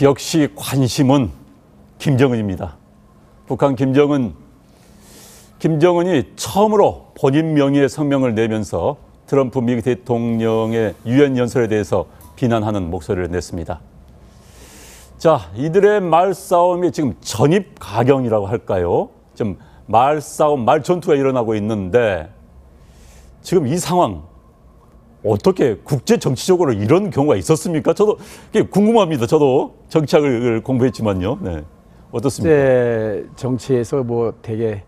역시 관심은 김정은입니다. 북한 김정은이 처음으로 본인 명의의 성명을 내면서 트럼프 미국 대통령의 유엔 연설에 대해서 비난하는 목소리를 냈습니다. 자, 이들의 말싸움이 지금 전입가경이라고 할까요? 좀 말싸움, 말전투가 일어나고 있는데 지금 이 상황 어떻게 국제 정치적으로 이런 경우가 있었습니까? 저도 궁금합니다. 저도 정치학을 공부했지만요. 네. 어떻습니까? 국제 정치에서 뭐 되게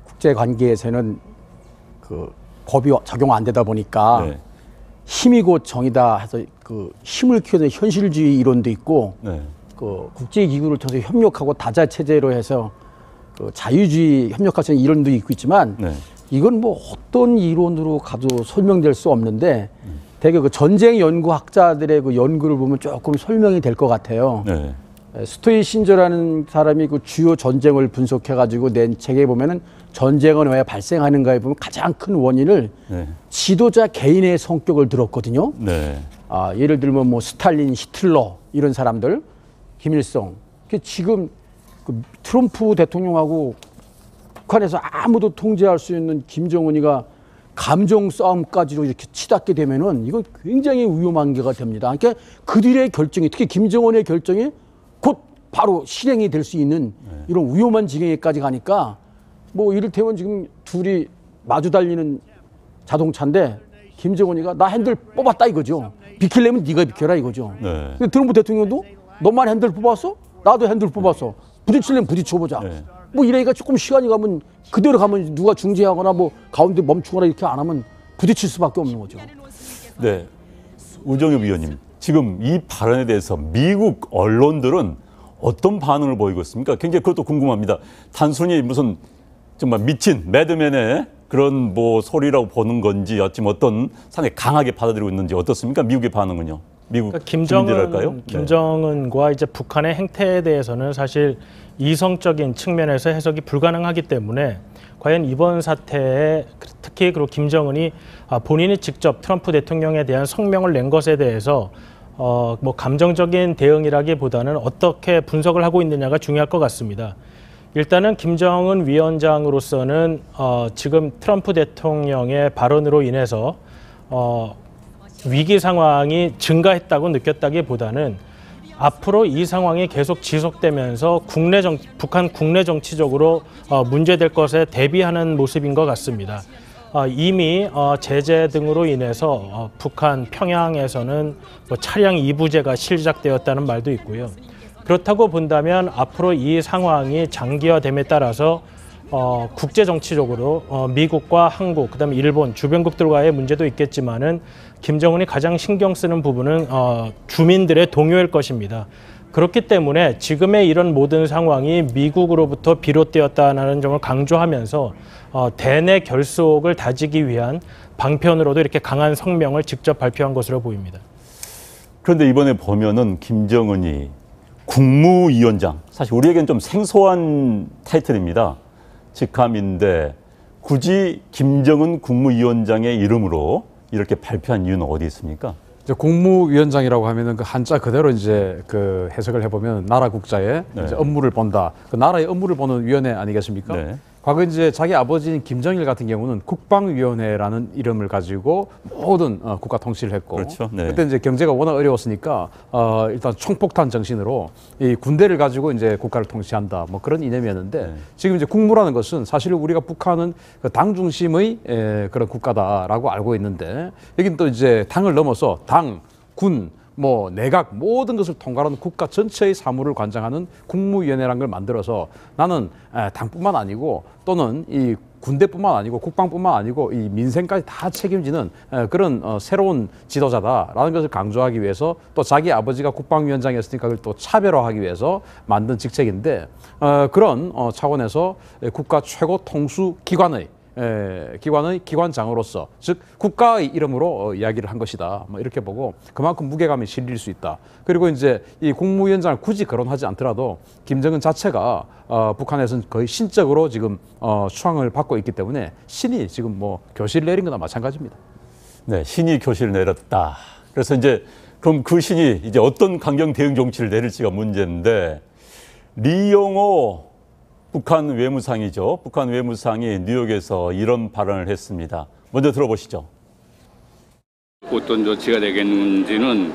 국제 관계에서는 그 법이 적용 안 되다 보니까 네. 힘이 곧 정이다 해서 그 힘을 키우는 현실주의 이론도 있고 네. 그 국제 기구를 통해서 협력하고 다자 체제로 해서 그 자유주의 협력할 수 있는 이론도 있지만 네. 이건 뭐 어떤 이론으로 가도 설명될 수 없는데 되게 그 전쟁 연구학자들의 그 연구를 보면 조금 설명이 될 것 같아요. 네. 스토이 신조라는 사람이 그 주요 전쟁을 분석해가지고 낸 책에 보면은 전쟁은 왜 발생하는가에 보면 가장 큰 원인을 네. 지도자 개인의 성격을 들었거든요. 네. 예를 들면 뭐 스탈린, 히틀러 이런 사람들, 김일성. 지금 그 트럼프 대통령하고 북한에서 아무도 통제할 수 있는 김정은이가 감정 싸움까지로 이렇게 치닫게 되면은 이건 굉장히 위험한 게가 됩니다. 그러니까 그들의 결정이, 특히 김정은의 결정이 곧 바로 실행이 될 수 있는 이런 위험한 지경에까지 가니까 뭐 이를테면 지금 둘이 마주 달리는 자동차인데 김정은이가 나 핸들 뽑았다 이거죠. 비키려면 네가 비켜라 이거죠. 네. 근데 트럼프 대통령도 너만 핸들 뽑았어? 나도 핸들 뽑았어. 부딪히려면 부딪혀보자. 네. 뭐 이러니까 조금 시간이 가면 그대로 가면 누가 중지하거나 뭐 가운데 멈추거나 이렇게 안 하면 부딪힐 수밖에 없는 거죠. 네. 우정엽 위원님, 지금 이 발언에 대해서 미국 언론들은 어떤 반응을 보이고 있습니까? 굉장히 그것도 궁금합니다. 단순히 무슨 정말 미친 매드맨의 그런 뭐 소리라고 보는 건지 어찌면 어떤 상당히 강하게 받아들이고 있는지 어떻습니까? 미국의 반응은요? 미국 그러니까 네. 김정은과 이제 북한의 행태에 대해서는 사실 이성적인 측면에서 해석이 불가능하기 때문에 과연 이번 사태에 특히 그리고 김정은이 본인이 직접 트럼프 대통령에 대한 성명을 낸 것에 대해서 뭐 감정적인 대응이라기보다는 어떻게 분석을 하고 있느냐가 중요할 것 같습니다. 일단은 김정은 위원장으로서는 지금 트럼프 대통령의 발언으로 인해서 위기 상황이 증가했다고 느꼈다기보다는 앞으로 이 상황이 계속 지속되면서 북한 국내 정치적으로 문제될 것에 대비하는 모습인 것 같습니다. 이미 제재 등으로 인해서 북한 평양에서는 뭐 차량 이부제가 시작되었다는 말도 있고요. 그렇다고 본다면 앞으로 이 상황이 장기화됨에 따라서 국제 정치적으로 미국과 한국, 그다음에 일본 주변국들과의 문제도 있겠지만은 김정은이 가장 신경 쓰는 부분은 주민들의 동요일 것입니다. 그렇기 때문에 지금의 이런 모든 상황이 미국으로부터 비롯되었다는 점을 강조하면서 대내 결속을 다지기 위한 방편으로도 이렇게 강한 성명을 직접 발표한 것으로 보입니다. 그런데 이번에 보면은 김정은이 국무위원장, 사실 우리에겐 좀 생소한 타이틀입니다. 직함인데 굳이 김정은 국무위원장의 이름으로 이렇게 발표한 이유는 어디 있습니까? 국무위원장이라고 하면은 그 한자 그대로 이제 그 해석을 해보면 나라 국자의 네. 이제 업무를 본다. 그 나라의 업무를 보는 위원회 아니겠습니까? 네. 과거 이제 자기 아버지인 김정일 같은 경우는 국방위원회라는 이름을 가지고 모든 국가 통치를 했고, 그렇죠. 네. 그때 이제 경제가 워낙 어려웠으니까 일단 총폭탄 정신으로 이 군대를 가지고 이제 국가를 통치한다, 뭐 그런 이념이었는데 네. 지금 이제 국무라는 것은 사실 우리가 북한은 그 당 중심의 그런 국가다라고 알고 있는데 여긴 또 이제 당을 넘어서 당, 군, 뭐 내각 모든 것을 통괄하는 국가 전체의 사무를 관장하는 국무위원회라는 걸 만들어서 나는 당뿐만 아니고 또는 이 군대뿐만 아니고 국방뿐만 아니고 이 민생까지 다 책임지는 그런 새로운 지도자다라는 것을 강조하기 위해서 또 자기 아버지가 국방위원장이었으니까 그걸 또 차별화하기 위해서 만든 직책인데 그런 차원에서 국가 최고 통수 기관의 기관장으로서, 즉 국가의 이름으로 이야기를 한 것이다. 뭐 이렇게 보고 그만큼 무게감이 실릴 수 있다. 그리고 이제 이 국무위원장을 굳이 거론하지 않더라도 김정은 자체가 북한에서는 거의 신적으로 지금 추앙을 받고 있기 때문에 신이 지금 뭐 교실 내린 거나 마찬가지입니다. 네, 신이 교실을 내렸다. 그래서 이제 그럼 그 신이 이제 어떤 강경 대응 정치를 내릴지가 문제인데 리용호 북한 외무상이죠. 북한 외무상이 뉴욕에서 이런 발언을 했습니다. 먼저 들어보시죠. 어떤 조치가 되겠는지는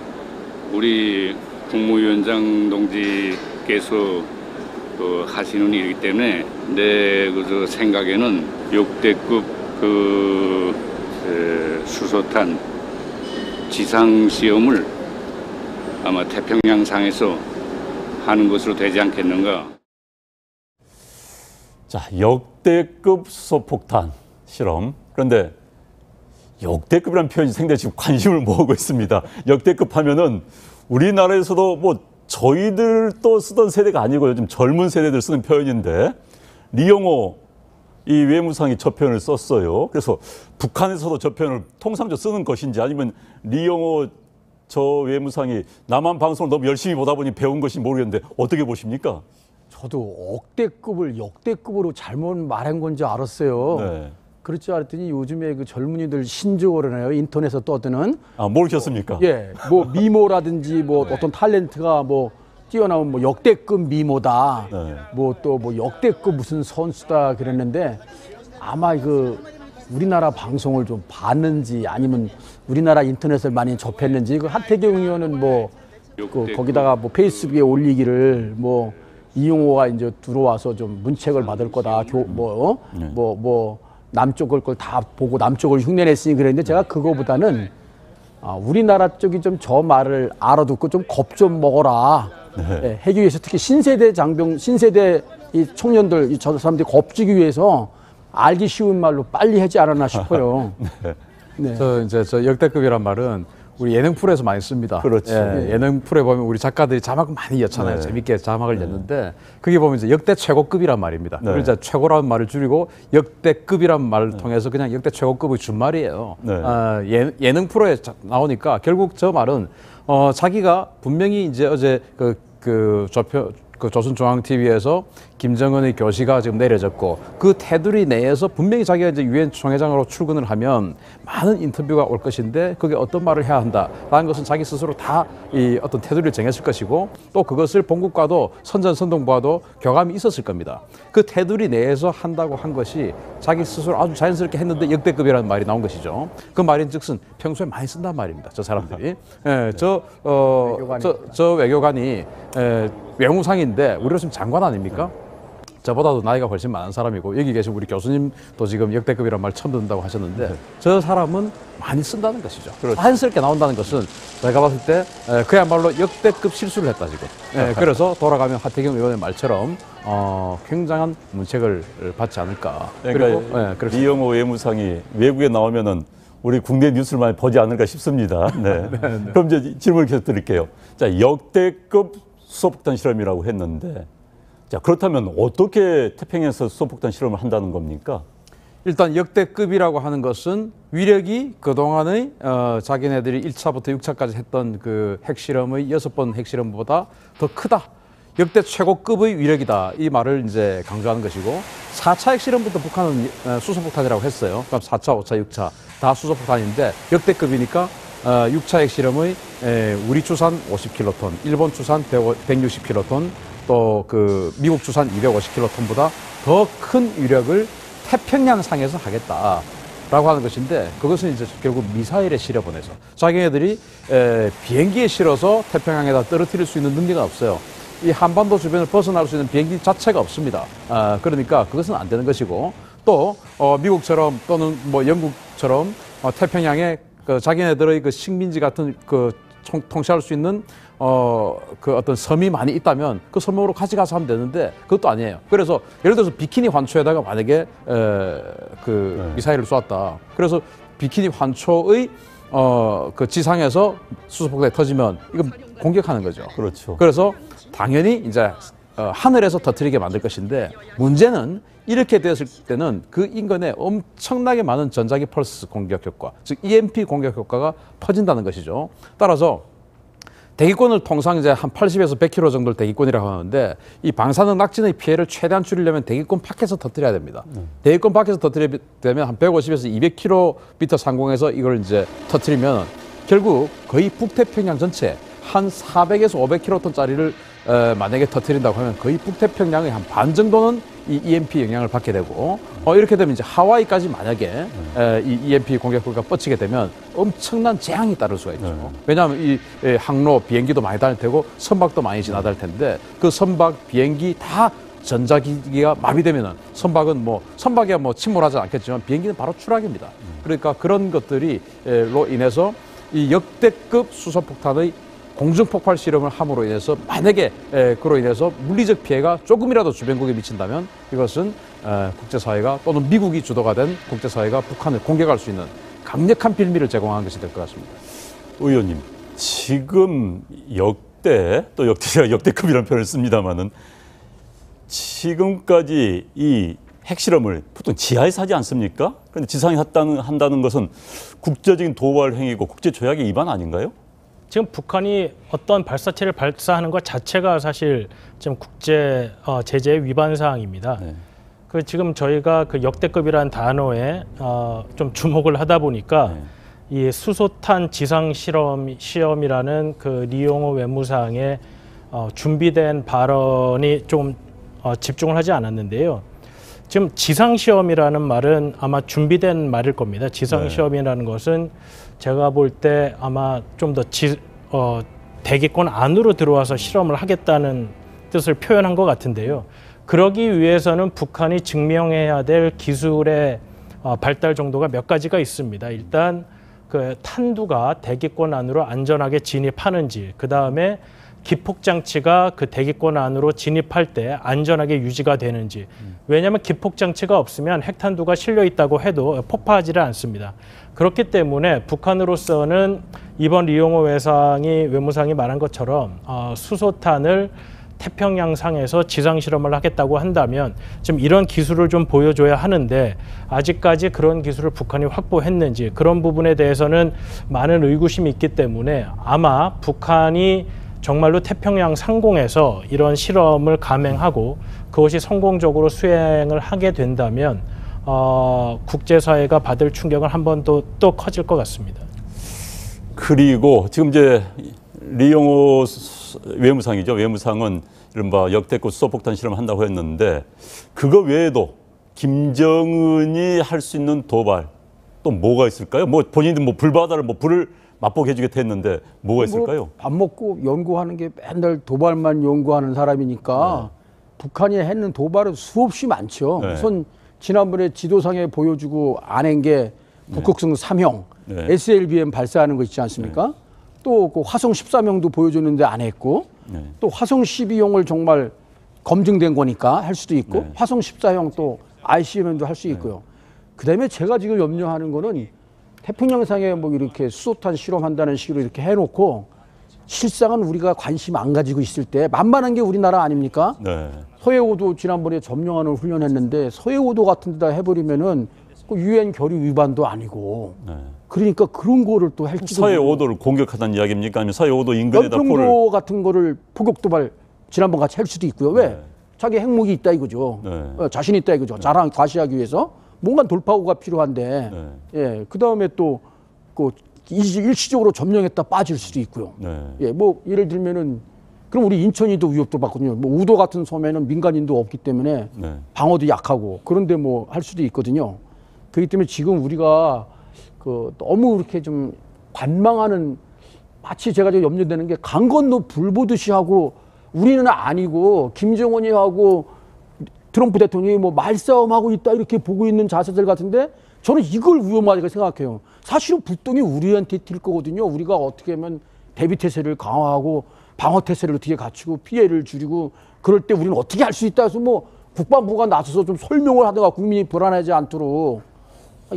우리 국무위원장 동지께서 하시는 일이기 때문에 내 생각에는 역대급 수소탄 지상 시험을 아마 태평양상에서 하는 것으로 되지 않겠는가. 자, 역대급 수소폭탄 실험. 그런데 역대급이라는 표현이 상당히 지금 관심을 모으고 있습니다. 역대급 하면은 우리나라에서도 뭐 저희들도 쓰던 세대가 아니고 요즘 젊은 세대들 쓰는 표현인데 리용호 이 외무상이 저 표현을 썼어요. 그래서 북한에서도 저 표현을 통상적으로 쓰는 것인지 아니면 리용호 저 외무상이 남한 방송을 너무 열심히 보다 보니 배운 것인지 모르겠는데 어떻게 보십니까? 저도 억대급을 역대급으로 잘못 말한 건지 알았어요. 네. 그렇지 않았더니 요즘에 그 젊은이들 신조어라네요. 인터넷에서 떠드는. 아, 모르셨습니까? 예, 뭐 미모라든지 뭐 어떤 탤런트가 뭐 뛰어나온 뭐 역대급 미모다. 네. 뭐 또 뭐 역대급 무슨 선수다 그랬는데 아마 그 우리나라 방송을 좀 봤는지 아니면 우리나라 인터넷을 많이 접했는지 그 하태경 의원은 뭐 그 거기다가 뭐 페이스북에 올리기를 뭐 이용호가 이제 들어와서 좀 문책을 받을 거다. 뭐 남쪽 걸 다 보고 남쪽을 흉내냈으니 그랬는데 제가 그거보다는 우리나라 쪽이 좀 저 말을 알아듣고 좀 겁 좀 먹어라. 예, 해기 위해서 특히 신세대 이 청년들 저 사람들이 겁주기 위해서 알기 쉬운 말로 빨리 하지 않았나 싶어요. 네. 저 역대급이란 말은 우리 예능 프로에서 많이 씁니다. 그렇죠. 예, 예능 프로에 보면 우리 작가들이 자막 많이 였잖아요. 네. 재밌게 자막을 였는데 그게 보면 이제 역대 최고급이란 말입니다. 네. 그래서 최고라는 말을 줄이고 역대급이란 말을 통해서 그냥 역대 최고급의 준말이에요. 네. 예능 프로에 나오니까 결국 저 말은 자기가 분명히 이제 어제 그 조선중앙TV에서 김정은의 교시가 지금 내려졌고 그 테두리 내에서 분명히 자기가 이제 유엔 총회장으로 출근을 하면 많은 인터뷰가 올 것인데 그게 어떤 말을 해야 한다라는 것은 자기 스스로 다 이 어떤 테두리를 정했을 것이고 또 그것을 본국과도 선전선동부와도 교감이 있었을 겁니다. 그 테두리 내에서 한다고 한 것이 자기 스스로 아주 자연스럽게 했는데 역대급이라는 말이 나온 것이죠. 그 말인즉슨 평소에 많이 쓴단 말입니다. 저 사람들이. 예, 저 외교관이 외무상인데 우리로 지금 장관 아닙니까? 저보다도 나이가 훨씬 많은 사람이고 여기 계신 우리 교수님도 지금 역대급이란 말 처음 듣는다고 하셨는데 저 사람은 많이 쓴다는 것이죠. 그렇죠. 자연스럽게 나온다는 것은 제가 봤을 때 그야말로 역대급 실수를 했다 지금. 그래서 돌아가면 하태경 의원의 말처럼 굉장한 문책을 받지 않을까. 그러니까 그리고 리용호 외무상이 외국에 나오면은 우리 국내 뉴스를 많이 보지 않을까 싶습니다. 네. 그럼 이제 질문을 계속 드릴게요. 자, 역대급 수소폭탄 실험이라고 했는데, 자, 그렇다면 어떻게 태평양에서 수소폭탄 실험을 한다는 겁니까? 일단 역대급이라고 하는 것은 위력이 그동안의 자기네들이 1차부터 6차까지 했던 그 핵실험의 6번 핵실험보다 더 크다. 역대 최고급의 위력이다. 이 말을 이제 강조하는 것이고 4차 핵실험부터 북한은 수소폭탄이라고 했어요. 그럼 4차, 5차, 6차 다 수소폭탄인데 역대급이니까 6차 핵실험의 우리 추산 50킬로톤, 일본 추산 160킬로톤, 또 그 미국 추산 250킬로톤보다 더 큰 위력을 태평양상에서 하겠다라고 하는 것인데 그것은 이제 결국 미사일에 실어보내서 자기네들이 비행기에 실어서 태평양에다 떨어뜨릴 수 있는 능력은 없어요. 이 한반도 주변을 벗어날 수 있는 비행기 자체가 없습니다. 그러니까 그것은 안 되는 것이고 또 미국처럼 또는 뭐 영국처럼 태평양에 그 자기네들의 그 식민지 같은 그 통치할 수 있는 그 어떤 섬이 많이 있다면 그 섬으로 가져가서 하면 되는데 그것도 아니에요. 그래서 예를 들어서 비키니 환초에다가 만약에 미사일을 쏘았다. 그래서 비키니 환초의 그 지상에서 수소폭탄이 터지면 이건 공격하는 거죠. 그렇죠. 그래서 당연히 이제 하늘에서 터뜨리게 만들 것인데 문제는 이렇게 되었을 때는 그 인근에 엄청나게 많은 전자기 펄스 공격 효과, 즉 EMP 공격 효과가 퍼진다는 것이죠. 따라서 대기권을 통상 이제 한 80에서 100km 정도를 대기권이라고 하는데 이 방사능 낙진의 피해를 최대한 줄이려면 대기권 밖에서 터뜨려야 됩니다. 대기권 밖에서 터뜨리면 한 150에서 200km 상공에서 이걸 이제 터뜨리면 결국 거의 북태평양 전체 한 400에서 500킬로톤짜리를 만약에 터뜨린다고 하면 거의 북태평양의 한 반 정도는 이 EMP 영향을 받게 되고 이렇게 되면 이제 하와이까지 만약에 이 EMP 공격구가 뻗치게 되면 엄청난 재앙이 따를 수가 있죠. 왜냐하면 이 항로 비행기도 많이 다닐 테고 선박도 많이 지나다닐 텐데 그 선박 비행기 다 전자기기가 마비되면은 선박이야 뭐 침몰하지 않겠지만 비행기는 바로 추락입니다. 그러니까 그런 것들로 인해서 이 역대급 수소폭탄의 공중폭발 실험을 함으로 인해서 만약에 그로 인해서 물리적 피해가 조금이라도 주변국에 미친다면 이것은 국제사회가 또는 미국이 주도가 된 국제사회가 북한을 공격할 수 있는 강력한 빌미를 제공한 것이 될 것 같습니다. 의원님, 지금 제가 역대급이라는 표현을 씁니다마는 지금까지 이 핵실험을 보통 지하에서 하지 않습니까? 그런데 지상에 한다는 것은 국제적인 도발 행위고 국제 조약의 위반 아닌가요? 지금 북한이 어떤 발사체를 발사하는 것 자체가 사실 지금 국제 제재 위반 사항입니다. 네. 그 지금 저희가 그 역대급이라는 단어에 좀 주목을 하다 보니까 이 수소탄 지상 시험이라는 그 리용호 외무상의 준비된 발언이 좀 집중을 하지 않았는데요. 지금 지상시험이라는 말은 아마 준비된 말일 겁니다. 지상시험이라는 것은 제가 볼 때 아마 좀 더 대기권 안으로 들어와서 실험을 하겠다는 뜻을 표현한 것 같은데요. 그러기 위해서는 북한이 증명해야 될 기술의 발달 정도가 몇 가지가 있습니다. 일단 그 탄두가 대기권 안으로 안전하게 진입하는지, 그 다음에 기폭장치가 그 대기권 안으로 진입할 때 안전하게 유지가 되는지. 왜냐하면 기폭장치가 없으면 핵탄두가 실려 있다고 해도 폭파하지를 않습니다. 그렇기 때문에 북한으로서는 이번 리용호 외무상이 말한 것처럼 수소탄을 태평양상에서 지상 실험을 하겠다고 한다면 지금 이런 기술을 좀 보여줘야 하는데 아직까지 그런 기술을 북한이 확보했는지 그런 부분에 대해서는 많은 의구심이 있기 때문에 아마 북한이 정말로 태평양 상공에서 이런 실험을 감행하고 그것이 성공적으로 수행을 하게 된다면 국제사회가 받을 충격은 한 번 또 커질 것 같습니다. 그리고 지금 이제 리용호 외무상이죠. 외무상은 이른바 역대급 수소폭탄 실험을 한다고 했는데 그거 외에도 김정은이 할 수 있는 도발 또 뭐가 있을까요? 뭐 본인들 불바다를 불을 맛보게 해주겠다 했는데 뭐가 있을까요? 밥 먹고 연구하는 게 맨날 도발만 연구하는 사람이니까 북한이 했는 도발은 수없이 많죠. 우선 지난번에 지도상에 보여주고 안 한 게 북극성 3형 SLBM 발사하는 거 있지 않습니까? 또 그 화성 13형도 보여줬는데 안 했고 또 화성 12형을 정말 검증된 거니까 할 수도 있고 화성 14형 또 ICBM도 할 수 있고요. 그다음에 제가 지금 염려하는 거는 태평양상에 뭐 이렇게 수소탄 실험한다는 식으로 이렇게 해놓고 실상은 우리가 관심 안 가지고 있을 때 만만한 게 우리나라 아닙니까? 서해오도 지난번에 점령하는 훈련했는데 서해오도 같은 데다 해버리면은 그 유엔 결의 위반도 아니고 그러니까 그런 거를 또 할지도 서해오도를 공격하다는 이야기입니까? 아니면 서해오도 인근에다 연평도 같은 거를 포격도발 지난번 같이 할 수도 있고요. 왜? 자기 핵무기 있다 이거죠. 자신 있다 이거죠. 자랑 과시하기 위해서 뭔가 돌파구가 필요한데 그 다음에 또 그 일시적으로 점령했다 빠질 수도 있고요. 뭐 예를 들면은 그럼 우리 인천이도 위협도 받거든요. 뭐 우도 같은 섬에는 민간인도 없기 때문에 방어도 약하고 그런데 뭐 할 수도 있거든요. 그렇기 때문에 지금 우리가 그 너무 이렇게 좀 관망하는 마치 제가 좀 염려되는 게 강 건너 불 보듯이 하고 우리는 아니고 김정은이 하고 트럼프 대통령이 뭐 말싸움하고 있다 이렇게 보고 있는 자세들 같은데 저는 이걸 위험하다고 생각해요. 사실은 불똥이 우리한테 튈 거거든요. 우리가 어떻게 하면 대비태세를 강화하고 방어태세를 어떻게 갖추고 피해를 줄이고 그럴 때 우리는 어떻게 할 수 있다 해서 뭐 국방부가 나서서 좀 설명을 하다가 국민이 불안하지 않도록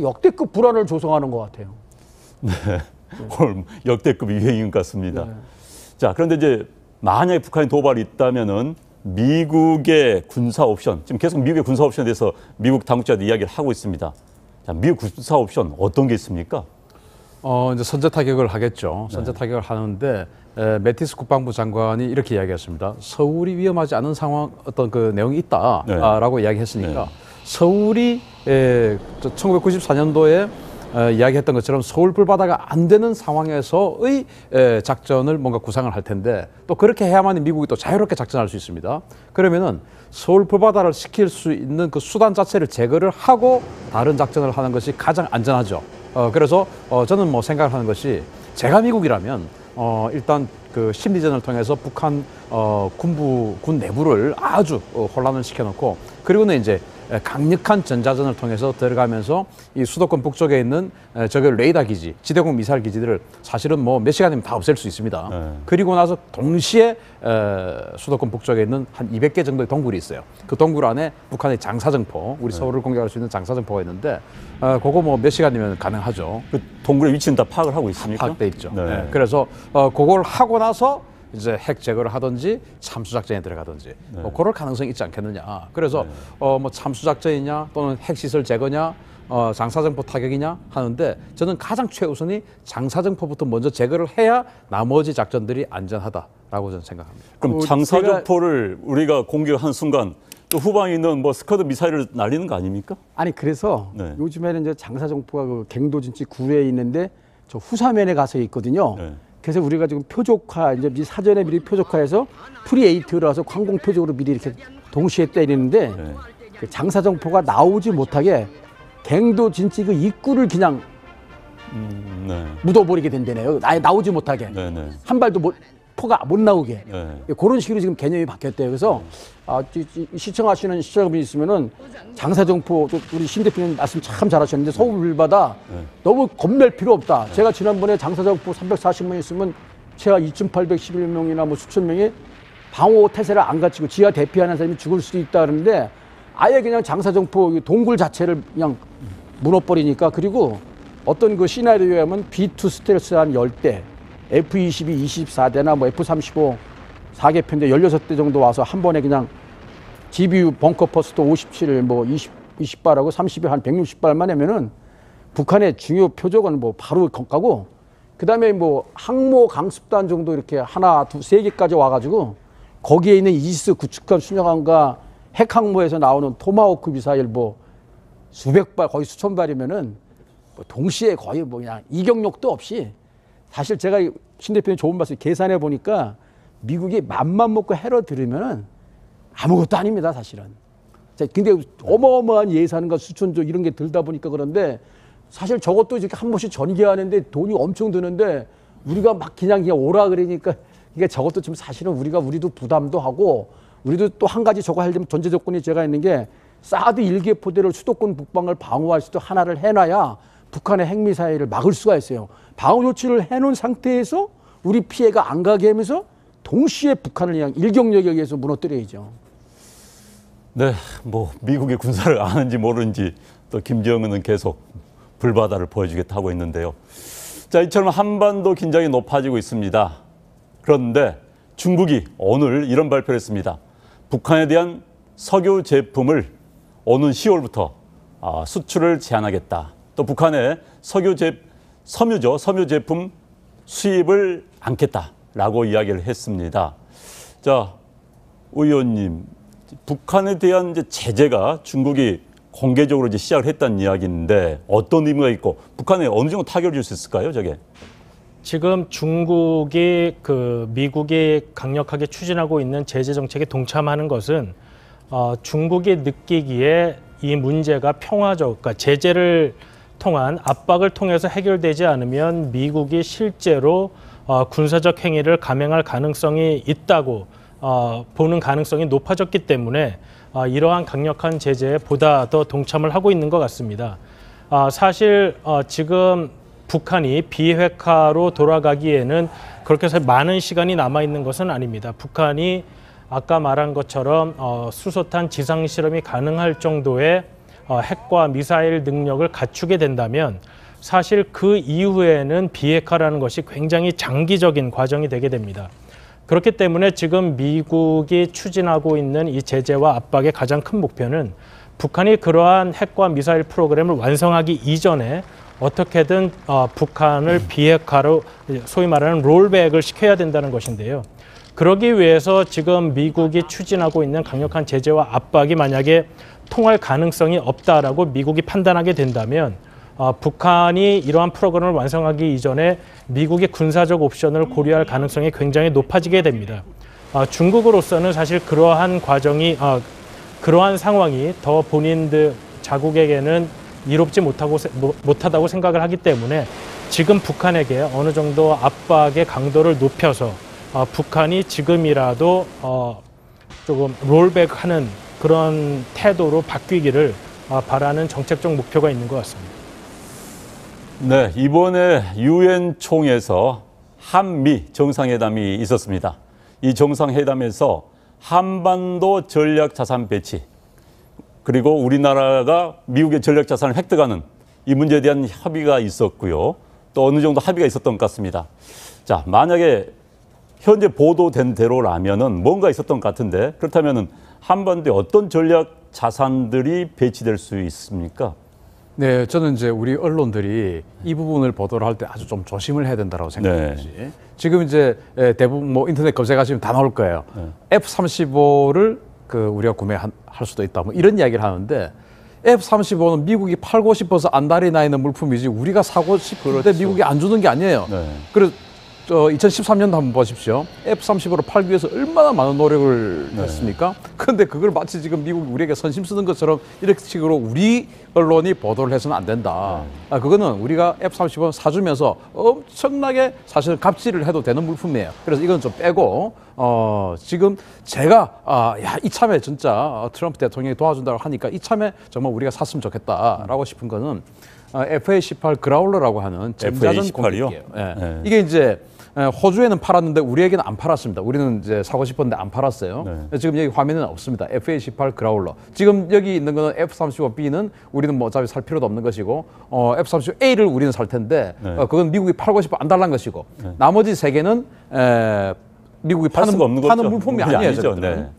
역대급 불안을 조성하는 것 같아요. 오늘 역대급 유행인 것 같습니다. 자, 그런데 이제 만약에 북한이 도발이 있다면은 미국의 군사 옵션, 지금 계속 미국의 군사 옵션에 대해서 미국 당국자들 이야기를 하고 있습니다. 자, 미국 군사 옵션 어떤 게 있습니까? 이제 선제 타격을 하겠죠. 선제 타격을 하는데 매티스 국방부 장관이 이렇게 이야기했습니다. 서울이 위험하지 않은 상황 어떤 그 내용이 있다라고 이야기했으니까 서울이 1994년도에 이야기했던 것처럼 서울 불바다가 안 되는 상황에서의 작전을 뭔가 구상을 할 텐데 또 그렇게 해야만 미국이 또 자유롭게 작전할 수 있습니다. 그러면은 서울 불바다를 지킬 수 있는 그 수단 자체를 제거를 하고 다른 작전을 하는 것이 가장 안전하죠. 그래서 저는 뭐 생각을 하는 것이 제가 미국이라면 일단 그 심리전을 통해서 북한 군 내부를 아주 혼란을 시켜놓고 그리고는 이제 강력한 전자전을 통해서 들어가면서 이 수도권 북쪽에 있는 저기 레이더 기지, 지대공 미사일 기지들을 사실은 뭐 몇 시간이면 다 없앨 수 있습니다. 그리고 나서 동시에 수도권 북쪽에 있는 한 200개 정도의 동굴이 있어요. 그 동굴 안에 북한의 장사정포, 우리 서울을 공격할 수 있는 장사정포가 있는데 그거 뭐 몇 시간이면 가능하죠. 그 동굴의 위치는 다 파악을 하고 있습니까? 파악돼 있죠. 네. 네. 그래서 그걸 하고 나서 이제 핵 제거를 하든지 참수작전에 들어가든지 뭐 그럴 가능성이 있지 않겠느냐. 그래서 뭐 참수작전이냐 또는 핵시설 제거냐 장사정포 타격이냐 하는데 저는 가장 최우선이 장사정포부터 먼저 제거를 해야 나머지 작전들이 안전하다라고 저는 생각합니다. 그럼 장사정포를 우리가 공격한 순간 또 후방에 있는 뭐 스커드 미사일을 날리는 거 아닙니까? 아니 그래서 네. 요즘에는 이제 장사정포가 그 갱도진지 구례에 있는데 저 후사면에 가서 있거든요. 네. 그래서 우리가 지금 표적화 이제 사전에 미리 표적화해서 프리에이트라서 항공 표적으로 미리 이렇게 동시에 때리는데 네. 그 장사정포가 나오지 못하게 갱도진지 그 입구를 그냥 네. 묻어버리게 된다네요. 아예 나오지 못하게 네, 네. 한 발도 포가 못 나오게 네. 그런 식으로 지금 개념이 바뀌었대요. 그래서 시청하시는 시청자분이 있으면은 장사정포 우리 신 대표님 말씀 참 잘하셨는데 서울 불바다 너무 겁낼 필요 없다. 제가 지난번에 장사정포 340명 있으면 제가 2,811명이나 뭐 수천 명이 방호 태세를 안 갖추고 지하 대피하는 사람이 죽을 수도 있다 그러는데 아예 그냥 장사정포 동굴 자체를 그냥 무너버리니까 그리고 어떤 그 시나리오에 하면 B2 스텔스 한 10대 F-22 24대나 뭐 F-35 4개 편대 16대 정도 와서 한 번에 그냥 GBU 벙커 퍼스트 57 뭐 20발하고 30에 한 160발만 하면은 북한의 중요 표적은 뭐 바로 가고 그다음에 뭐 항모 강습단 정도 이렇게 하나, 두, 세 개까지 와가지고 거기에 있는 이지스 구축함 순영함과 핵항모에서 나오는 토마호크 미사일 뭐 수백 발 거의 수천 발이면은 뭐 동시에 거의 뭐 그냥 이격력도 없이 사실 제가 신 대표님 좋은 말씀 계산해 보니까 미국이 맘만 먹고 해로 들으면은 아무것도 아닙니다 사실은. 근데 어마어마한 예산과 수천조 이런 게 들다 보니까 그런데 사실 저것도 이렇게 한 번씩 전개하는데 돈이 엄청 드는데 우리가 막 그냥 오라 그러니까 이게 저것도 좀 사실은 우리도 부담도 하고 우리도 또 한 가지 저거 하려면 전제 조건이 제가 있는 게 사드 1개 포대를 수도권 북방을 방어할 수도 하나를 해놔야 북한의 핵미사일을 막을 수가 있어요. 방어 조치를 해놓은 상태에서 우리 피해가 안 가게 하면서 동시에 북한을 그냥 일격력에 의해서 무너뜨려야죠. 네, 뭐 미국의 군사를 아는지 모르는지 또 김정은은 계속 불바다를 보여주겠다 하고 있는데요. 자, 이처럼 한반도 긴장이 높아지고 있습니다. 그런데 중국이 오늘 이런 발표를 했습니다. 북한에 대한 석유 제품을 오는 10월부터 수출을 제한하겠다. 또 북한의 섬유 제품 수입을 않겠다라고 이야기를 했습니다. 자, 의원님, 북한에 대한 이제 제재가 중국이 공개적으로 이제 시작을 했다는 이야기인데 어떤 의미가 있고 북한에 어느 정도 타격을 줄 수 있을까요, 저게? 지금 중국이 미국이 강력하게 추진하고 있는 제재 정책에 동참하는 것은 중국이 느끼기에 이 문제가 평화적, 그러니까 제재를 통한 압박을 통해서 해결되지 않으면 미국이 실제로 군사적 행위를 감행할 가능성이 있다고 보는 가능성이 높아졌기 때문에 이러한 강력한 제재에 보다 더 동참을 하고 있는 것 같습니다. 사실 지금 북한이 비핵화로 돌아가기에는 그렇게 해서 많은 시간이 남아있는 것은 아닙니다. 북한이 아까 말한 것처럼 수소탄 지상 실험이 가능할 정도의 핵과 미사일 능력을 갖추게 된다면 사실 그 이후에는 비핵화라는 것이 굉장히 장기적인 과정이 되게 됩니다. 그렇기 때문에 지금 미국이 추진하고 있는 이 제재와 압박의 가장 큰 목표는 북한이 그러한 핵과 미사일 프로그램을 완성하기 이전에 어떻게든 북한을 비핵화로 소위 말하는 롤백을 시켜야 된다는 것인데요. 그러기 위해서 지금 미국이 추진하고 있는 강력한 제재와 압박이 만약에 통할 가능성이 없다라고 미국이 판단하게 된다면 북한이 이러한 프로그램을 완성하기 이전에 미국의 군사적 옵션을 고려할 가능성이 굉장히 높아지게 됩니다. 중국으로서는 사실 그러한 과정이 그러한 상황이 더 본인들 자국에게는 이롭지 못하다고 생각을 하기 때문에 지금 북한에게 어느 정도 압박의 강도를 높여서 북한이 지금이라도 조금 롤백하는 그런 태도로 바뀌기를 바라는 정책적 목표가 있는 것 같습니다. 네, 이번에 유엔 총회에서 한미 정상회담이 있었습니다. 이 정상회담에서 한반도 전략 자산 배치, 그리고 우리나라가 미국의 전략 자산을 획득하는 이 문제에 대한 합의가 있었고요. 또 어느 정도 합의가 있었던 것 같습니다. 자, 만약에 현재 보도된 대로라면은 뭔가 있었던 것 같은데, 그렇다면은 한반도에 어떤 전략 자산들이 배치될 수 있습니까? 네, 저는 이제 우리 언론들이 이 부분을 보도를 할 때 아주 좀 조심을 해야 된다고 생각합니다. 네. 지금 이제 대부분 뭐 인터넷 검색하시면 다 나올 거예요. F-35를 우리가 구매할 수도 있다. 뭐 이런 이야기를 하는데 F-35는 미국이 팔고 싶어서 안달이 나 있는 물품이지 우리가 사고 싶은데 미국이 안 주는 게 아니에요. 네. 그래서 2013년도 한번 보십시오. F-35를 팔기 위해서 얼마나 많은 노력을 했습니까? 그런데 그걸 마치 지금 미국이 우리에게 선심 쓰는 것처럼 이렇게 식으로 우리 언론이 보도를 해서는 안 된다. 그거는 우리가 F-35 사주면서 엄청나게 사실 갑질을 해도 되는 물품이에요. 그래서 이건 좀 빼고 지금 제가 이참에 진짜 트럼프 대통령이 도와준다고 하니까 이참에 정말 우리가 샀으면 좋겠다라고 싶은 거는 FA-18 그라울러라고 하는 전자전 FA-18 이요? 공격기예요. 네. 이게 이제 호주에는 팔았는데 우리에게는 안 팔았습니다. 우리는 이제 사고 싶었는데 안 팔았어요. 네. 지금 여기 화면에는 없습니다. FA-18 그라울러. 지금 여기 있는 거는 F-35B는 우리는 뭐 어차피 살 필요도 없는 것이고 F-35A를 우리는 살 텐데 그건 미국이 팔고 싶어 안 달라는 것이고 나머지 세 개는 미국이 파는 물품이 아니에요. 네.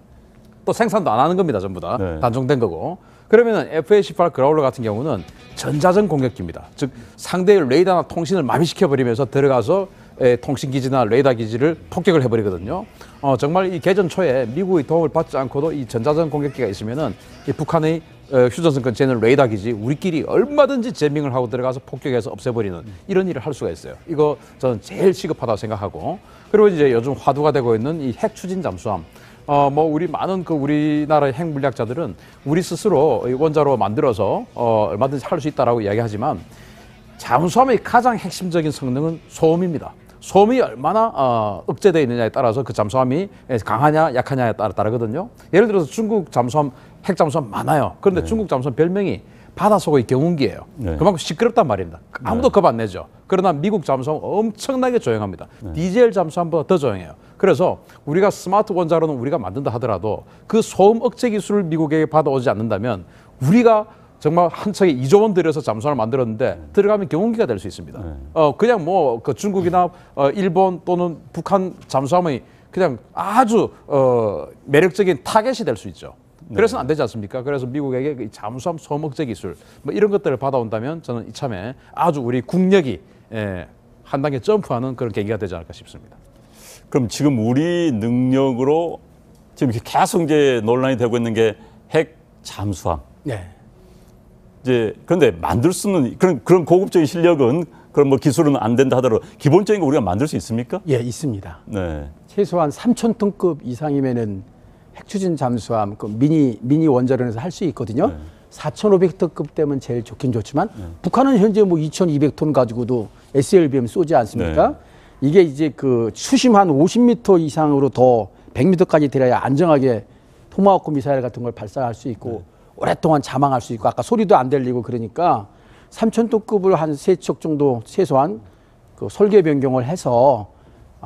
또 생산도 안 하는 겁니다. 전부 다 단종된 거고. 그러면 FA-18 그라울러 같은 경우는 전자전 공격기입니다. 즉 상대의 레이더나 통신을 마비시켜버리면서 들어가서 통신기지나 레이더 기지를 폭격을 해버리거든요. 정말 이 개전 초에 미국의 도움을 받지 않고도 이 전자전 공격기가 있으면은 이 북한의 휴전선 근처에 있는 레이더 기지 우리끼리 얼마든지 제밍을 하고 들어가서 폭격해서 없애버리는 이런 일을 할 수가 있어요. 이거 저는 제일 시급하다고 생각하고, 그리고 이제 요즘 화두가 되고 있는 이 핵 추진 잠수함. 뭐 우리 많은 우리나라의 핵 물리학자들은 우리 스스로 원자로 만들어서 얼마든지 할 수 있다라고 이야기하지만 잠수함의 가장 핵심적인 성능은 소음입니다. 소음이 얼마나 억제되어 있느냐에 따라서 그 잠수함이 강하냐 약하냐에 따라 다르거든요. 예를 들어서 중국 잠수함, 핵 잠수함 많아요. 그런데 중국 잠수함 별명이 바닷속의 경운기예요. 그만큼 시끄럽단 말입니다. 아무도 겁 안 내죠. 그러나 미국 잠수함은 엄청나게 조용합니다. 디젤 잠수함보다 더 조용해요. 그래서 우리가 스마트 원자로는 우리가 만든다 하더라도 그 소음 억제 기술을 미국에게 받아오지 않는다면 우리가 정말 한 척에 2조 원 들여서 잠수함을 만들었는데 들어가면 경운기가 될 수 있습니다. 그냥 뭐 그 중국이나 일본 또는 북한 잠수함의 그냥 아주 매력적인 타겟이 될 수 있죠. 그래서는 안 되지 않습니까? 그래서 미국에게 잠수함 소음 억제 기술 뭐 이런 것들을 받아온다면 저는 이참에 아주 우리 국력이 한 단계 점프하는 그런 계기가 되지 않을까 싶습니다. 그럼 지금 우리 능력으로 지금 계속 이제 논란이 되고 있는 게 핵 잠수함. 네. 이제 그런데 만들 수는 그런 고급적인 실력은 그런 뭐 기술은 안 된다 하더라도 기본적인 거 우리가 만들 수 있습니까? 예, 있습니다. 네. 최소한 3,000톤급 이상이면은 핵추진 잠수함 그 미니 원자로에서 할 수 있거든요. 4,500톤급 되면 제일 좋긴 좋지만 북한은 현재 뭐 2,200톤 가지고도 SLBM 쏘지 않습니까? 이게 이제 그 수심 한 50m 이상으로 더 100m까지 들어야 안정하게 토마호크 미사일 같은 걸 발사할 수 있고 오랫동안 자망할 수 있고 아까 소리도 안 들리고 그러니까 3,000톤급을 한 3척 정도 최소한 그 설계 변경을 해서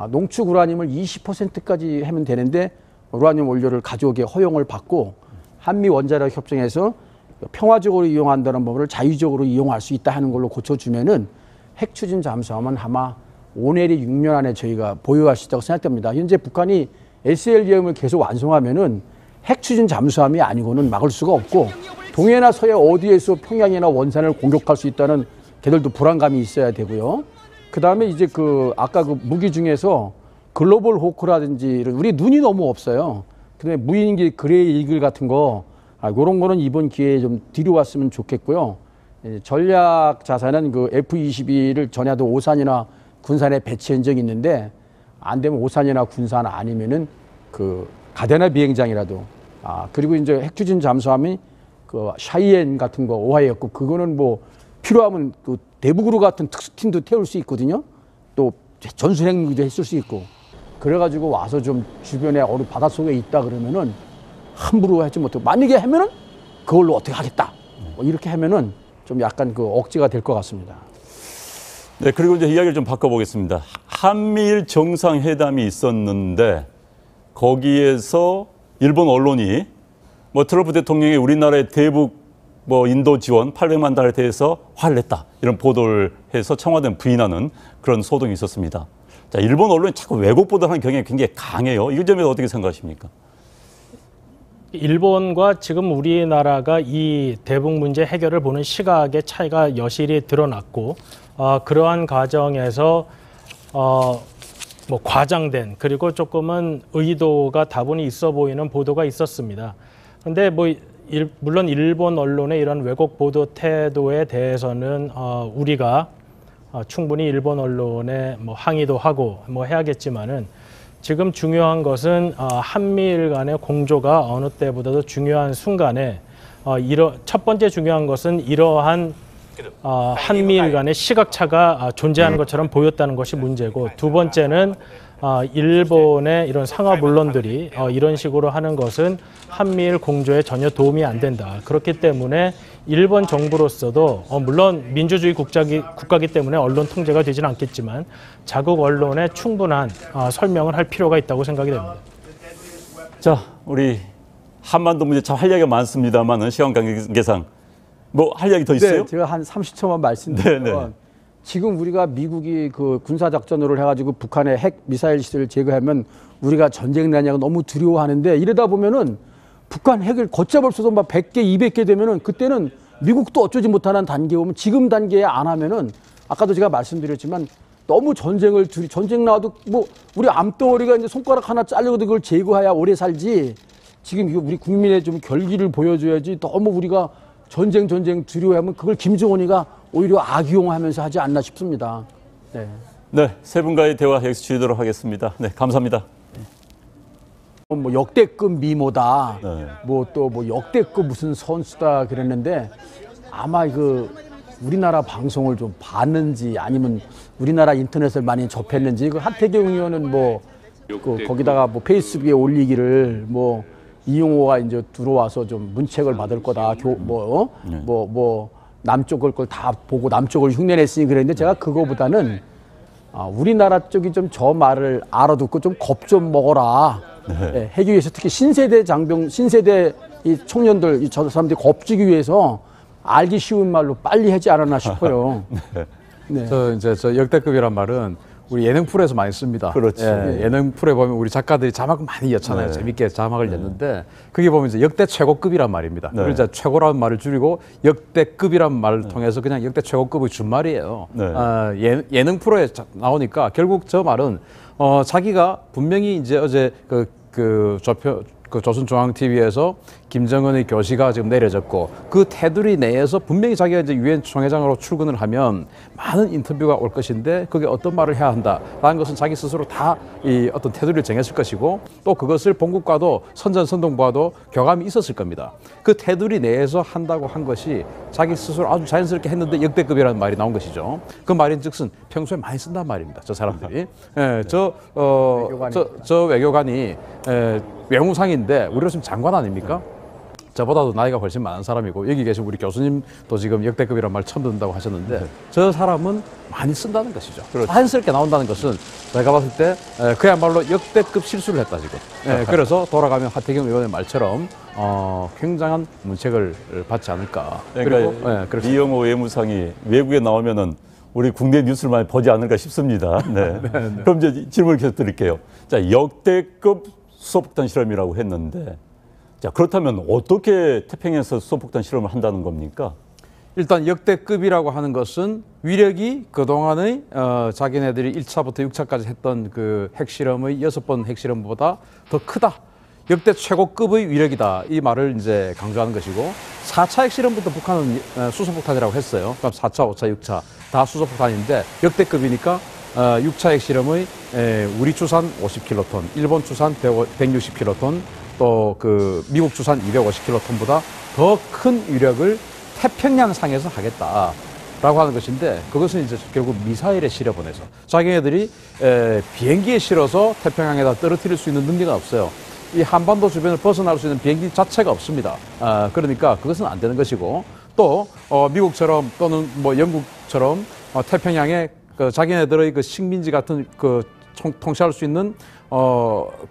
농축 우라늄을 20%까지 하면 되는데 우라늄 원료를 가져오게 허용을 받고 한미 원자력 협정에서 평화적으로 이용한다는 법을 자유적으로 이용할 수 있다 하는 걸로 고쳐주면은 핵 추진 잠수함은 아마 5 내리 6년 안에 저희가 보유할 수 있다고 생각됩니다. 현재 북한이 SLBM을 계속 완성하면은 핵 추진 잠수함이 아니고는 막을 수가 없고 동해나 서해 어디에서 평양이나 원산을 공격할 수 있다는 걔들도 불안감이 있어야 되고요. 그 다음에 이제 아까 무기 중에서 글로벌 호크라든지 우리 눈이 너무 없어요. 그다음에 무인기 그레이 이글 같은 거 이런 거는 이번 기회에 좀 들여왔으면 좋겠고요. 전략 자산은 그 F-22를 전야도 오산이나 군산에 배치한 적이 있는데 안 되면 오산이나 군산 아니면은 그 가데나 비행장이라도 그리고 이제 핵추진 잠수함이 그 샤이엔 같은 거 오하이였고 그거는 뭐 필요하면 또 대북으로 같은 특수팀도 태울 수 있거든요. 또 전술핵무기도 했을 수 있고 그래가지고 와서 좀 주변에 어느 바닷속에 있다 그러면은 함부로 하지 못하고 만약에 하면은 그걸로 어떻게 하겠다 뭐 이렇게 하면은 좀 약간 그 억지가 될 것 같습니다. 네, 그리고 이제 이야기를 좀 바꿔보겠습니다. 한미일 정상회담이 있었는데 거기에서 일본 언론이 뭐 트럼프 대통령이 우리나라의 대북 뭐 인도 지원 800만 달러에 대해서 화를 냈다 이런 보도를 해서 청와대는 부인하는 그런 소동이 있었습니다. 자, 일본 언론이 자꾸 왜곡 보도하는 경향이 굉장히 강해요. 이 점에 어떻게 생각하십니까? 일본과 지금 우리나라가 이 대북 문제 해결을 보는 시각의 차이가 여실히 드러났고 그러한 과정에서 뭐 과장된 그리고 조금은 의도가 다분히 있어 보이는 보도가 있었습니다. 그런데 뭐 물론 일본 언론의 이런 왜곡 보도 태도에 대해서는 우리가 충분히 일본 언론에 뭐 항의도 하고 뭐 해야겠지만은 지금 중요한 것은 한미일 간의 공조가 어느 때보다도 중요한 순간에 첫 번째 중요한 것은 이러한 한미일 간의 시각차가 존재하는 것처럼 보였다는 것이 문제고 두 번째는 일본의 이런 상하 본론들이 이런 식으로 하는 것은 한미일 공조에 전혀 도움이 안 된다. 그렇기 때문에 일본 정부로서도 물론 민주주의 국가이기 때문에 언론 통제가 되지는 않겠지만 자국 언론에 충분한 설명을 할 필요가 있다고 생각이 됩니다. 자, 우리 한반도 문제 참 할 얘기가 많습니다만은 시간 관계상 뭐 할 이야기 더 있어요? 네, 제가 한 30초만 말씀드리면 지금 우리가 미국이 그 군사작전으로 해가지고 북한의 핵 미사일 시설을 제거하면 우리가 전쟁 나냐고 너무 두려워하는데 이러다 보면은 북한 핵을 걷잡을 수도 막 100개, 200개 되면은 그때는 미국도 어쩌지 못하는 단계에 오면 지금 단계에 안 하면은 아까도 제가 말씀드렸지만 너무 전쟁 나와도 뭐 우리 암덩어리가 이제 손가락 하나 잘려도 그걸 제거해야 오래 살지 지금 이거 우리 국민의 좀 결기를 보여줘야지 너무 우리가 전쟁 두려워하면 그걸 김정은이가 오히려 악용하면서 하지 않나 싶습니다. 네. 네, 세 분과의 대화 여기서 줄이도록 하겠습니다. 네, 감사합니다. 뭐 역대급 미모다. 네. 뭐 또 뭐 역대급 무슨 선수다 그랬는데 아마 그 우리나라 방송을 좀 봤는지 아니면 우리나라 인터넷을 많이 접했는지 그 하태경 의원은 뭐 그 거기다가 뭐 페이스북에 올리기를 뭐 이용호가 이제 들어와서 좀 문책을 받을 거다. 뭐 남쪽 걸 다 보고 남쪽을 흉내냈으니 그랬는데 제가 그거보다는 우리나라 쪽이 좀 저 말을 알아듣고 좀 겁 좀 먹어라. 네, 해기 위해서 특히 신세대 이 청년들, 저 사람들이 겁주기 위해서 알기 쉬운 말로 빨리 하지 않았나 싶어요. 네. 저 역대급이란 말은 우리 예능 프로에서 많이 씁니다. 그렇죠. 예능 프로에 보면 우리 작가들이 자막 많이 였잖아요. 네. 재밌게 자막을 였는데 그게 보면 이제 역대 최고급이란 말입니다. 네. 그래서 최고라는 말을 줄이고 역대급이란 말을 통해서 그냥 역대 최고급의 준말이에요. 네. 예능 프로에 나오니까 결국 저 말은 자기가 분명히 이제 어제 그 조선중앙TV에서 김정은의 교시가 지금 내려졌고 그 테두리 내에서 분명히 자기가 이제 유엔 총회장으로 출근을 하면 많은 인터뷰가 올 것인데 그게 어떤 말을 해야 한다라는 것은 자기 스스로 다 이 어떤 테두리를 정했을 것이고 또 그것을 본국과도 선전선동부와도 교감이 있었을 겁니다. 그 테두리 내에서 한다고 한 것이 자기 스스로 아주 자연스럽게 했는데 역대급이라는 말이 나온 것이죠. 그 말인즉슨 평소에 많이 쓴단 말입니다. 저 사람들이. 저 외교관이 외무상인데 우리로 지금 장관 아닙니까? 저보다도 나이가 훨씬 많은 사람이고 여기 계신 우리 교수님도 지금 역대급이란 말 처음 듣는다고 하셨는데 저 사람은 많이 쓴다는 것이죠. 그렇죠. 자연스럽게 나온다는 것은 제가 봤을 때 그야말로 역대급 실수를 했다 지금. 그래서 돌아가면 하태경 의원의 말처럼 굉장한 문책을 받지 않을까. 그러니까 이영호 외무상이 외국에 나오면은 우리 국내 뉴스를 많이 보지 않을까 싶습니다. 네. 그럼 이제 질문을 계속 드릴게요. 자, 역대급 수소폭탄 실험이라고 했는데, 자, 그렇다면 어떻게 태평양에서 수소폭탄 실험을 한다는 겁니까? 일단 역대급이라고 하는 것은 위력이 그동안의 자기네들이 1차부터 6차까지 했던 그 핵실험의 6번 핵실험보다 더 크다. 역대 최고급의 위력이다. 이 말을 이제 강조하는 것이고 4차 핵실험부터 북한은 수소폭탄이라고 했어요. 그럼 4차, 5차, 6차 다 수소폭탄인데 역대급이니까 6차 핵실험의 우리 추산 50킬로톤, 일본 추산 160킬로톤, 또 그 미국 추산 250킬로톤보다 더 큰 위력을 태평양상에서 하겠다라고 하는 것인데, 그것은 이제 결국 미사일에 실어보내서 자기네들이 비행기에 실어서 태평양에다 떨어뜨릴 수 있는 능력은 없어요. 이 한반도 주변을 벗어날 수 있는 비행기 자체가 없습니다. 그러니까 그것은 안 되는 것이고, 또 미국처럼 또는 뭐 영국처럼 태평양에 그 자기네들의 그 식민지 같은 그 통치할 수 있는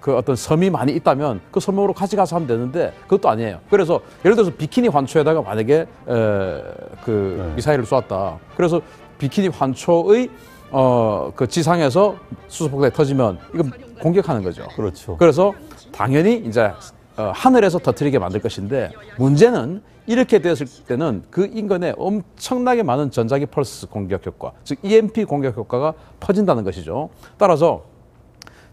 그 어떤 섬이 많이 있다면 그 섬으로 가져가서 하면 되는데 그것도 아니에요. 그래서 예를 들어서 비키니 환초에다가 만약에 미사일을 쏘았다. 그래서 비키니 환초의 그 지상에서 수소폭탄이 터지면 이건 공격하는 거죠. 그렇죠. 그래서 당연히 이제 하늘에서 터뜨리게 만들 것인데, 문제는 이렇게 되었을 때는 그 인근에 엄청나게 많은 전자기 펄스 공격 효과, 즉 EMP 공격 효과가 퍼진다는 것이죠. 따라서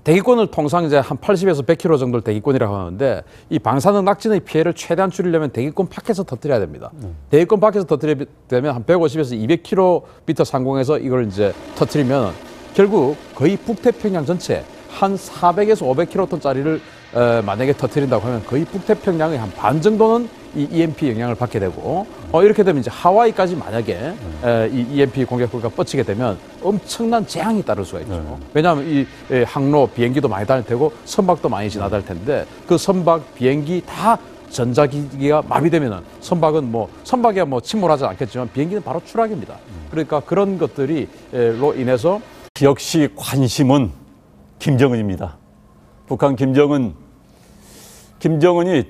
대기권을 통상 이제 한 80에서 100km 정도를 대기권이라고 하는데, 이 방사능 낙진의 피해를 최대한 줄이려면 대기권 밖에서 터뜨려야 됩니다. 대기권 밖에서 터뜨리면 한 150에서 200km 상공에서 이걸 이제 터뜨리면 결국 거의 북태평양 전체 한 400에서 500km짜리를 만약에 터뜨린다고 하면 거의 북태평양의 한 반 정도는 이 EMP 영향을 받게 되고, 이렇게 되면 이제 하와이까지 만약에 이 EMP 공격효과가 뻗치게 되면 엄청난 재앙이 따를 수가 있죠. 왜냐하면 이 항로 비행기도 많이 다닐 테고 선박도 많이 지나다닐 텐데, 그 선박 비행기 다 전자기기가 마비되면은 선박이야 뭐 침몰하지 않겠지만 비행기는 바로 추락입니다. 그러니까 그런 것들로 인해서 역시 관심은 김정은입니다. 북한 김정은이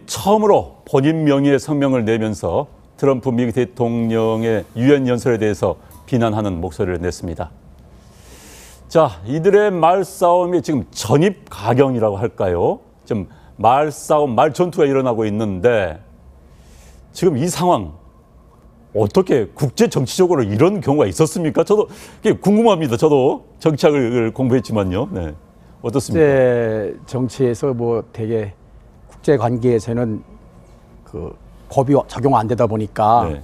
처음으로 본인 명의의 성명을 내면서 트럼프 미국 대통령의 유엔 연설에 대해서 비난하는 목소리를 냈습니다. 자, 이들의 말싸움이 지금 전입가경이라고 할까요? 좀 말싸움, 말전투가 일어나고 있는데, 지금 이 상황 어떻게 국제 정치적으로 이런 경우가 있었습니까? 저도 궁금합니다. 저도 정치학을 공부했지만요. 네. 어떻습니까? 국제 정치에서 뭐 되게 국제 관계에서는 그 법이 적용 안 되다 보니까 네.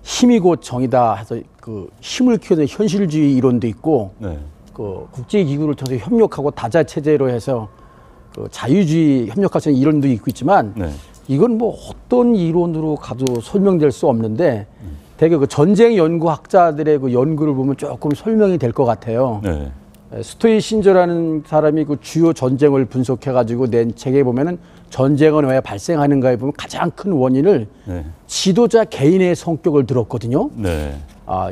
힘이 곧 정이다 해서 그 힘을 키우는 현실주의 이론도 있고, 네. 그 국제 기구를 통해서 협력하고 다자 체제로 해서 그 자유주의 협력할 수 있는 이론도 있지만, 네. 이건 뭐 어떤 이론으로 가도 설명될 수 없는데, 되게 그 전쟁 연구학자들의 그 연구를 보면 조금 설명이 될 것 같아요. 네. 스토이 신저라는 사람이 그 주요 전쟁을 분석해가지고 낸 책에 보면은 전쟁은 왜 발생하는가에 보면 가장 큰 원인을 네. 지도자 개인의 성격을 들었거든요. 네.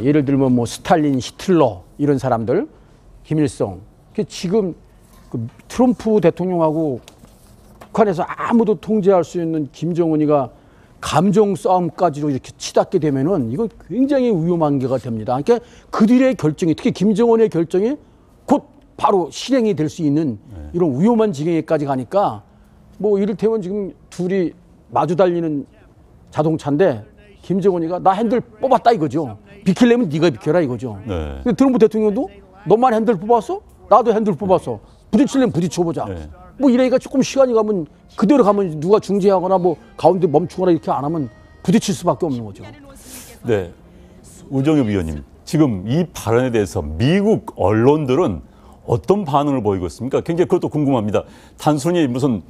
예를 들면 뭐 스탈린, 히틀러 이런 사람들, 김일성. 지금 그 트럼프 대통령하고 북한에서 아무도 통제할 수 있는 김정은이가 감정 싸움까지로 이렇게 치닫게 되면은 이거 굉장히 위험한 게가 됩니다. 그러니까 그들의 결정이, 특히 김정은의 결정이 곧 바로 실행이 될 수 있는 이런 위험한 지경에까지 가니까, 뭐 이를테면 지금 둘이 마주 달리는 자동차인데 김정은이가 나 핸들 뽑았다 이거죠. 비키려면 네가 비켜라 이거죠. 네. 근데 트럼프 대통령도 너만 핸들 뽑았어? 나도 핸들 뽑았어. 부딪히려면 부딪혀보자. 네. 뭐 이래니까 조금 시간이 가면, 그대로 가면 누가 중재하거나 뭐 가운데 멈추거나 이렇게 안 하면 부딪힐 수밖에 없는 거죠. 네. 우정엽 위원님, 지금 이 발언에 대해서 미국 언론들은 어떤 반응을 보이고 있습니까? 굉장히 그것도 궁금합니다. 단순히 무슨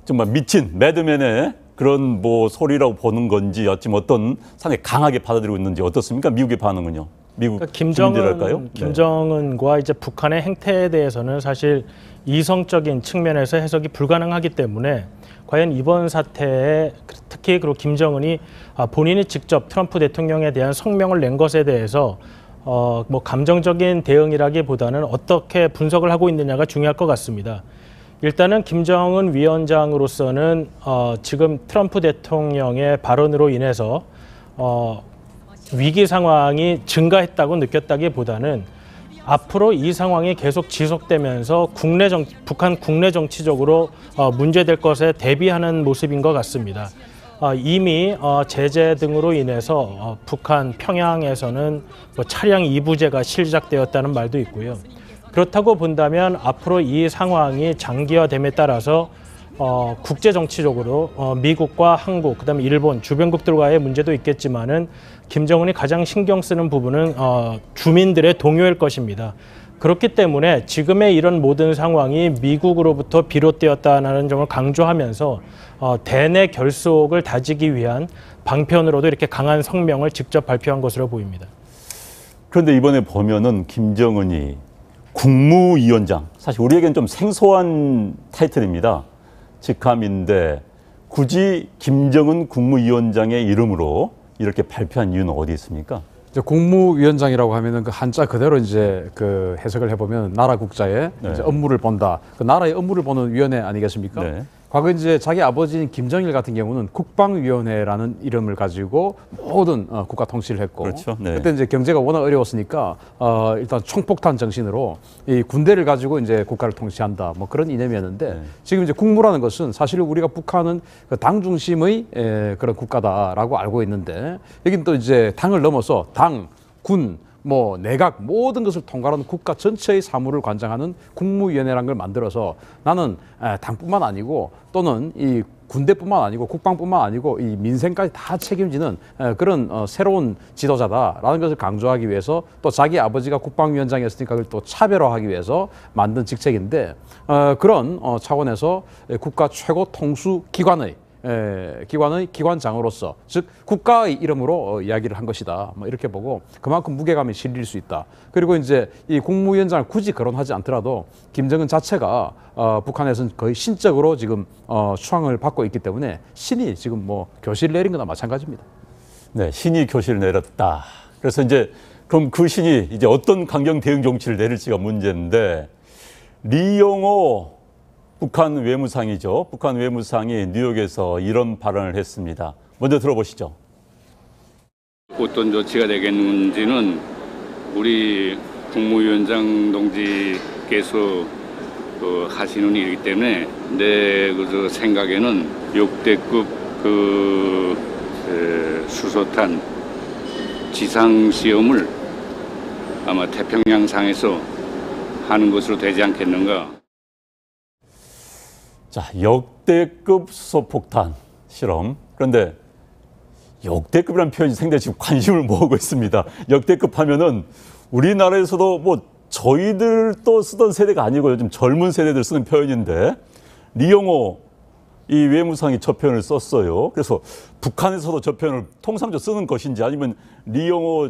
정말 미친 매드맨의 그런 뭐 소리라고 보는 건지, 어찌 어떤 상당히 강하게 받아들이고 있는지 어떻습니까? 미국의 반응은요? 미국 그러니까 주민들할까요? 김정은과 이제 북한의 행태에 대해서는 사실 이성적인 측면에서 해석이 불가능하기 때문에, 과연 이번 사태에 특히 그리고 김정은이 본인이 직접 트럼프 대통령에 대한 성명을 낸 것에 대해서 뭐 감정적인 대응이라기보다는 어떻게 분석을 하고 있느냐가 중요할 것 같습니다. 일단은 김정은 위원장으로서는 지금 트럼프 대통령의 발언으로 인해서 위기 상황이 증가했다고 느꼈다기보다는 앞으로 이 상황이 계속 지속되면서 북한 국내 정치적으로 문제될 것에 대비하는 모습인 것 같습니다. 이미 제재 등으로 인해서 북한 평양에서는 뭐 차량 이부제가 시작되었다는 말도 있고요. 그렇다고 본다면 앞으로 이 상황이 장기화됨에 따라서 국제 정치적으로 미국과 한국, 그다음에 일본 주변국들과의 문제도 있겠지만은 김정은이 가장 신경 쓰는 부분은 주민들의 동요일 것입니다. 그렇기 때문에 지금의 이런 모든 상황이 미국으로부터 비롯되었다는 점을 강조하면서 대내 결속을 다지기 위한 방편으로도 이렇게 강한 성명을 직접 발표한 것으로 보입니다. 그런데 이번에 보면은 김정은이 국무위원장, 사실 우리에겐 좀 생소한 타이틀입니다. 직함인데 굳이 김정은 국무위원장의 이름으로 이렇게 발표한 이유는 어디 있습니까? 이제 국무위원장이라고 하면은 그 한자 그대로 이제 그 해석을 해보면 나라 국자의 네. 이제 업무를 본다. 그 나라의 업무를 보는 위원회 아니겠습니까? 네. 과거 이제 자기 아버지인 김정일 같은 경우는 국방위원회라는 이름을 가지고 모든 국가 통치를 했고, 그렇죠. 네. 그때 이제 경제가 워낙 어려웠으니까 일단 총폭탄 정신으로 이 군대를 가지고 이제 국가를 통치한다. 뭐 그런 이념이었는데 네. 지금 이제 국무라는 것은 사실 우리가 북한은 그 당 중심의 그런 국가다라고 알고 있는데 여긴 또 이제 당을 넘어서 당, 군, 뭐 내각 모든 것을 통괄하는 국가 전체의 사무를 관장하는 국무위원회라는 걸 만들어서 나는 당뿐만 아니고 또는 이 군대뿐만 아니고 국방뿐만 아니고 이 민생까지 다 책임지는 그런 새로운 지도자다라는 것을 강조하기 위해서 또 자기 아버지가 국방위원장이었으니까 그걸 또 차별화하기 위해서 만든 직책인데 그런 차원에서 국가 최고 통수 기관의 기관장으로서 즉 국가의 이름으로 이야기를 한 것이다. 뭐 이렇게 보고 그만큼 무게감이 실릴 수 있다. 그리고 이제 이 국무위원장을 굳이 거론하지 않더라도 김정은 자체가 북한에서는 거의 신적으로 지금 추앙을 받고 있기 때문에 신이 지금 뭐 교실을 내린 거나 마찬가지입니다. 네, 신이 교실을 내렸다. 그래서 이제 그럼 그 신이 이제 어떤 강경 대응 정치를 내릴지가 문제인데 리용호 북한 외무상이죠. 북한 외무상이 뉴욕에서 이런 발언을 했습니다. 먼저 들어보시죠. 어떤 조치가 되겠는지는 우리 국무위원장 동지께서 하시는 일이기 때문에 내 그 생각에는 역대급 수소탄 지상 시험을 아마 태평양상에서 하는 것으로 되지 않겠는가. 자, 역대급 수소폭탄 실험. 그런데 역대급이라는 표현이 상당히 지금 관심을 모으고 있습니다. 역대급 하면은 우리나라에서도 뭐 저희들도 쓰던 세대가 아니고 요즘 젊은 세대들 쓰는 표현인데 리용호 이 외무상이 저 표현을 썼어요. 그래서 북한에서도 저 표현을 통상적으로 쓰는 것인지 아니면 리용호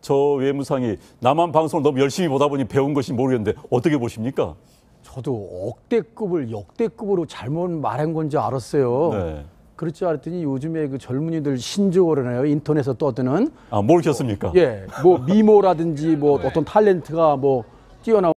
저 외무상이 남한 방송을 너무 열심히 보다 보니 배운 것인지 모르겠는데 어떻게 보십니까? 저도 억대급을 역대급으로 잘못 말한 건지 알았어요. 네. 그럴 줄 알았더니 요즘에 그 젊은이들 신조어라네요. 인터넷에서 떠드는. 모르셨습니까? 예, 뭐 미모라든지 뭐 어떤 탤런트가 뭐 뛰어나.